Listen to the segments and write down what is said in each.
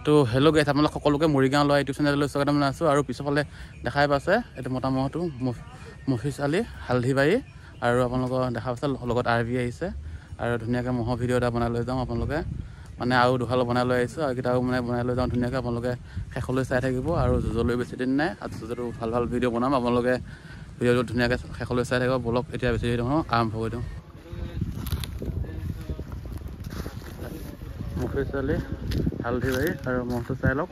তো হেল্ল' গাইছ আপোনালোক সকলোকে মৰিগাঁও লোৱা ইউটিউব চেনেললৈ স্বাগতম জনাইছোঁ আৰু পিছফালে দেখাই পাইছে এইটো মতা মহটো মফিজ আলি হালধিবাৰী আৰু আপোনালোকৰ দেখা পাইছে লগত আৰবি আহিছে আৰু ধুনীয়াকৈ মহৰ ভিডিঅ' এটা বনাই লৈ যাওঁ আপোনালোকে মানে আৰু দুহাল বনাই লৈ আহিছোঁ আৰু কেইটাও মানে বনাই লৈ যাওঁ ধুনীয়াকৈ আপোনালোকে শেষলৈ চাই থাকিব আৰু যুঁজলৈ বেছি দিন নাই আৰু যুঁজটো ভাল ভিডিঅ' বনাম আপোনালোকে ভিডিঅ'টো ধুনীয়াকৈ শেষলৈ চাই থাকিব বলক এতিয়া বেছি দিওঁ আৰম্ভ কৰি দিওঁ মফিজ আলি হালধিবাৰী আৰু মহটো চাই লওক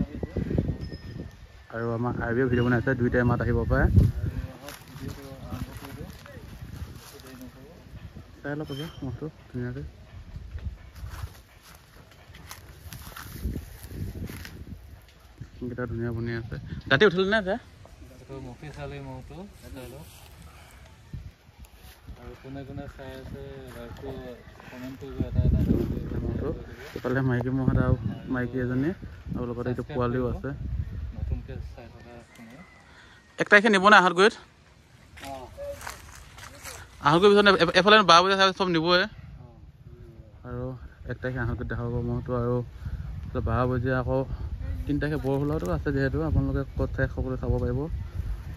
আৰু আমাৰ আৰবিও ভিডিঅ' বনাইছে দুইটাই মাত আহিব পাৰে চাই লওক এতিয়া মহটো ধুনীয়াকৈ কেইটা ধুনীয়া বনি আছে ৰাতি উঠিলে নে যে মফিজ আলি মহটো আৰু কোনে কোনে চাই আছে লাইভটো কমেণ্ট কৰিব এটা মহটো ইফালে মাইকী মহ এটা মাইকী এজনী আৰু লগতে এইটো পোৱালিও আছে নতুনকৈ চাই থকা 1 তাৰিখে নিব নাই আহঁতগুৰিত আহঁতগুৰিৰ পিছত এফালে 12 বজা চাই চব নিবই আৰু 1 তাৰিখে আহঁতগুৰিত দেখা পাব মহটো আৰু 12 বজা আকৌ 3 তাৰিখে বৰহোলাটো আছে যিহেতু আপোনালোকে ক'ত চাই সকলোৱে চাব পাৰিব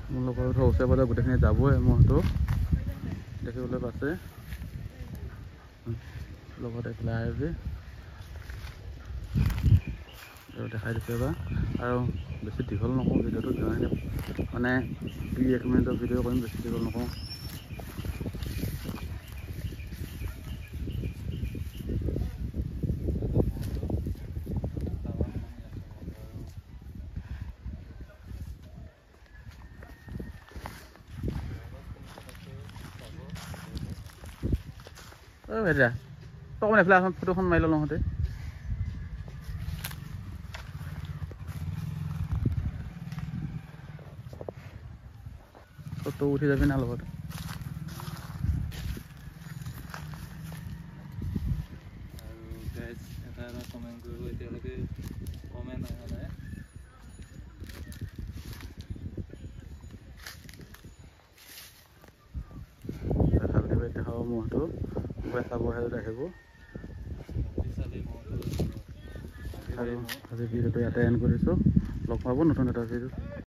আপোনালোকৰ ধৰক ওচৰে পাজৰে গোটেইখিনি যাবই মহটো দেখিবলৈ পাইছে লগতে এইফালে আৰবি আৰু দেখাই দিছে এবাৰ আৰু বেছি দীঘল নকওঁ ভিডিঅ'টো মানে 2-1 মিনিটৰ ভিডিঅ' কৰিম বেছি দীঘল নকওঁ ভাইটিয়া তই অকণমান এইফালে এখন ফটোখন মাৰি ল'লোঁ নহওঁতে তই উঠি যাবি না লগত এটা কমেণ্ট কৰিব এতিয়ালৈকে কমেণ্ট অহা নাই হালধিবাৰীত দেখাব মহটো মোবাইল চাব আহিব আৰু আজি ভিডিঅ'টো ইয়াতে এণ্ড কৰিছোঁ লগ পাব নতুন এটা ভিডিঅ'